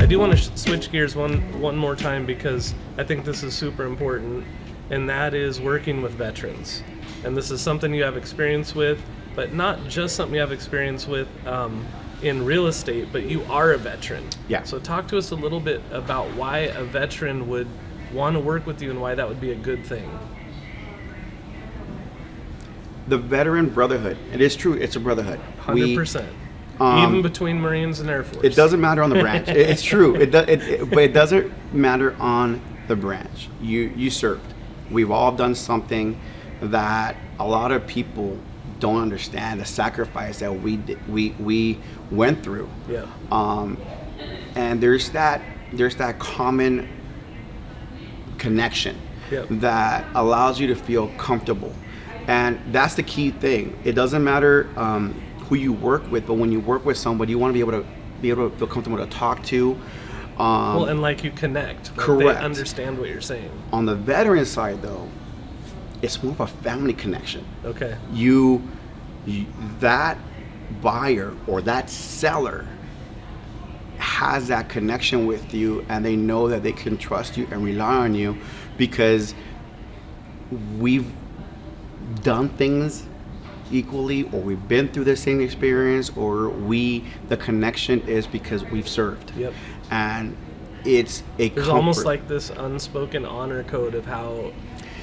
do want to switch gears one more time, because I think this is super important, and that is working with veterans. And this is something you have experience with, but not just something you have experience with in real estate, but you are a veteran. Yeah. So talk to us a little bit about why a veteran would want to work with you and why that would be a good thing. The veteran brotherhood. It is true. It's a brotherhood. 100%. Even between Marines and Air Force. It doesn't matter on the branch. It's true. But it doesn't matter on the branch. You served. We've all done something that a lot of people don't understand, the sacrifice that we went through. Yeah. And there's that common connection. Yep. That allows you to feel comfortable. And that's the key thing. It doesn't matter who you work with, but when you work with somebody, you want to be able to feel comfortable to talk to. Well, and like you connect. Like correct. They understand what you're saying. On the veteran side, though, it's more of a family connection. Okay. You that buyer or that seller has that connection with you, and they know that they can trust you and rely on you because we've done things equally, or we've been through the same experience, or the connection is because we've served. Yep. And it's a There's comfort. almost like this unspoken honor code of how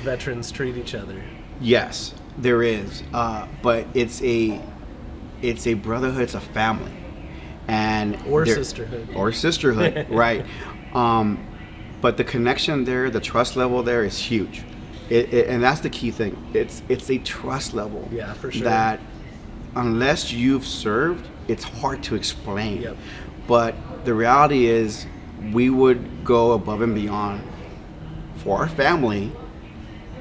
veterans treat each other. Yes, there is, but it's a brotherhood, it's a family, and Or sisterhood, right? But the connection there, the trust level there is huge, and that's the key thing. It's a trust level. Yeah, for sure. That unless you've served, it's hard to explain. Yep. But the reality is, we would go above and beyond for our family.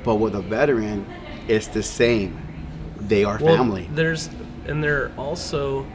But with a veteran, it's the same. They are family. There also,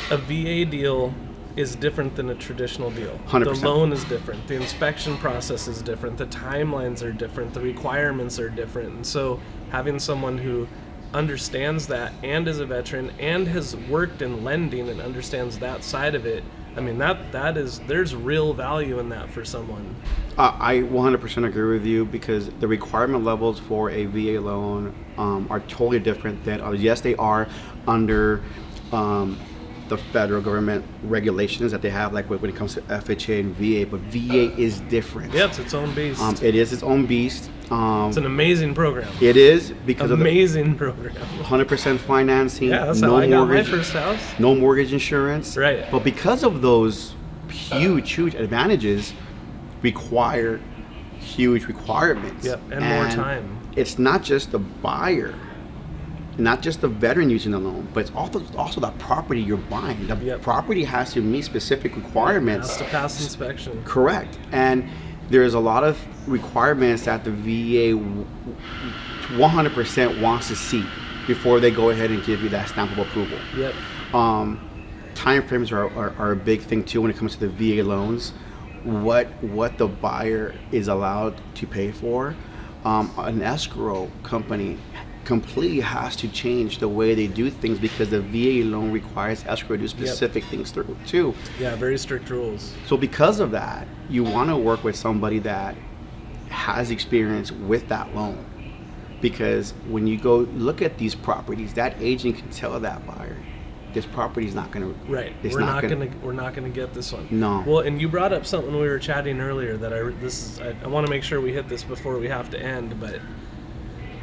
a VA deal is different than a traditional deal. 100%. The loan is different. The inspection process is different. The timelines are different. The requirements are different. And so having someone who understands that and is a veteran and has worked in lending and understands that side of it, I mean, there's real value in that for someone. I 100% agree with you, because the requirement levels for a VA loan are totally different than others. Yes, they are under the federal government regulations that they have, like when it comes to FHA and VA, but VA is different. Yeah, it's its own beast. It is its own beast. It's an amazing program. It is, because amazing program. 100% financing. Yeah, that's how I got my first house. No mortgage insurance. Right. But because of those huge advantages, require huge requirements. Yep, and more time. It's not just the buyer, not just the veteran using the loan, but it's also the property you're buying. The property has to meet specific requirements. It has to pass inspection. Correct. And there's a lot of requirements that the VA 100% wants to see before they go ahead and give you that stamp of approval. Yep. Time frames are a big thing too when it comes to the VA loans. What the buyer is allowed to pay for. An escrow company completely has to change the way they do things, because the VA loan requires escrow to do specific things through too. Yeah, very strict rules. So because of that, you want to work with somebody that has experience with that loan, because when you go look at these properties, that agent can tell that buyer, this property is not going to. Right. We're not going to get this one. No. Well, and you brought up something when we were chatting earlier that I want to make sure we hit this before we have to end, but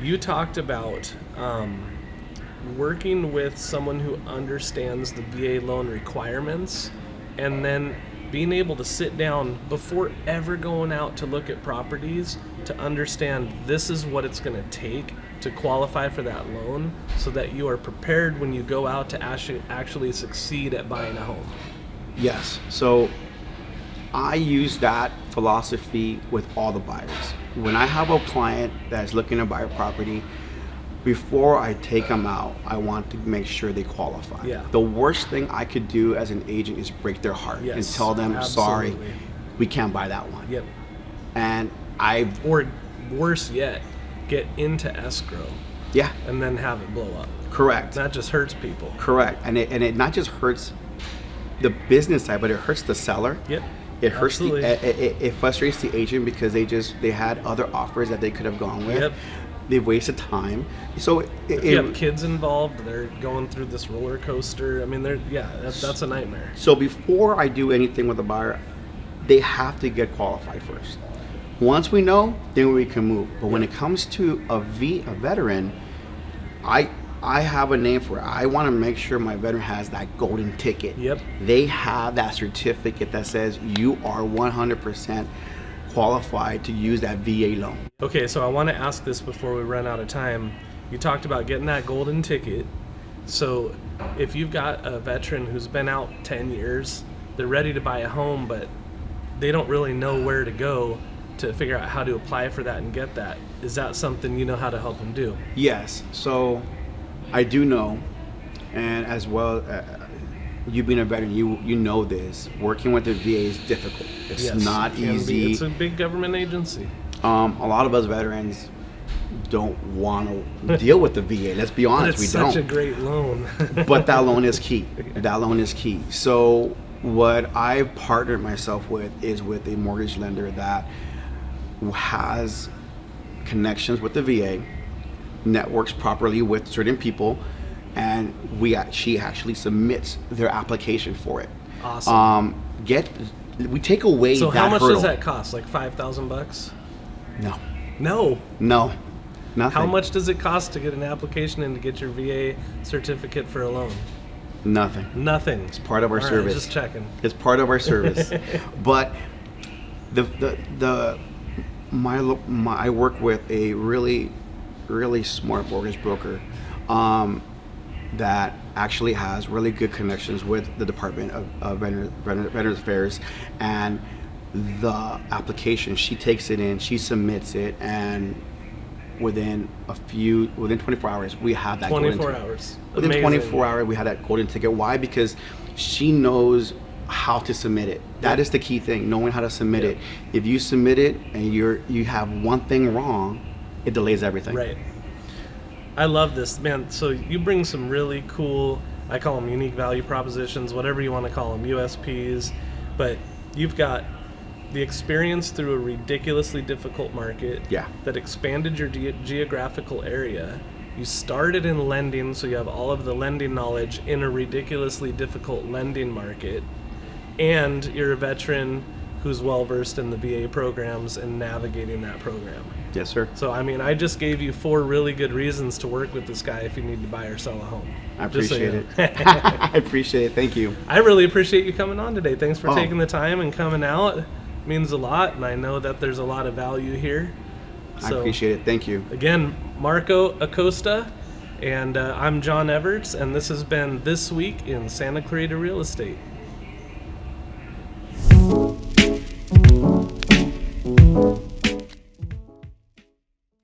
you talked about working with someone who understands the VA loan requirements, and then being able to sit down before ever going out to look at properties to understand this is what it's going to take to qualify for that loan, so that you are prepared when you go out to actually succeed at buying a home. Yes. So I use that philosophy with all the buyers. When I have a client that's looking to buy a property, before I take them out, I want to make sure they qualify. Yeah. The worst thing I could do as an agent is break their heart and tell them, absolutely. Sorry, we can't buy that one. Yep. And or worse yet, get into escrow. Yeah. And then have it blow up. Correct. That just hurts people. Correct. And it not just hurts the business side, but it hurts the seller. Yep. It hurts Absolutely. it frustrates the agent because they had other offers that they could have gone with. Yep. They've wasted time. So If you have kids involved, they're going through this roller coaster. I mean, that's a nightmare. so before I do anything with a buyer, they have to get qualified first. Once we know, then we can move. But when it comes to a veteran, I have a name for it. I want to make sure my veteran has that golden ticket. Yep. They have that certificate that says you are 100% qualified to use that VA loan. Okay, so I want to ask this before we run out of time. You talked about getting that golden ticket. So if you've got a veteran who's been out 10 years, they're ready to buy a home, but they don't really know where to go to figure out how to apply for that and get that. Is that something you know how to help them do? Yes. So I do know, and as well, you being a veteran, you know this. Working with the VA is difficult. It's Yes, not it can be. easy. It's a big government agency. A lot of us veterans don't want to deal with the VA. Let's be But honest, it's we such don't. a great loan. But that loan is key. That loan is key. So what I've partnered myself with is with a mortgage lender that has connections with the VA, networks properly with certain people, and she actually submits their application for it. Awesome. We take away So that how much hurdle. does that cost? Like $5,000? No, No. nothing. How much does it cost to get an application and to get your VA certificate for a loan? Nothing. Nothing. It's part of our All right, service. just checking. It's part of our service. But I work with a really smart mortgage broker that actually has really good connections with the Department of Veterans Affairs, and the application, she takes it in, she submits it, and within 24 hours we have that 24 hours. Within Amazing. 24 hours we had that golden ticket. Why? Because she knows how to submit it. That is the key thing, knowing how to submit it. If you submit it and you have one thing wrong, it delays everything. Right. I love this, man. So you bring some really cool, I call them unique value propositions, whatever you want to call them, USPs, but you've got the experience through a ridiculously difficult market that expanded your geographical area. You started in lending, so you have all of the lending knowledge in a ridiculously difficult lending market, and you're a veteran who's well versed in the VA programs and navigating that program. Yes, sir. So, I mean, I just gave you 4 really good reasons to work with this guy if you need to buy or sell a home. I Just so appreciate you know. it. I appreciate it. Thank you. I really appreciate you coming on today. Thanks for Oh. taking the time and coming out. It means a lot, and I know that there's a lot of value here. I appreciate it. Thank you. Again, Marco Acosta, and I'm John Everts, and this has been This Week in Santa Clarita Real Estate.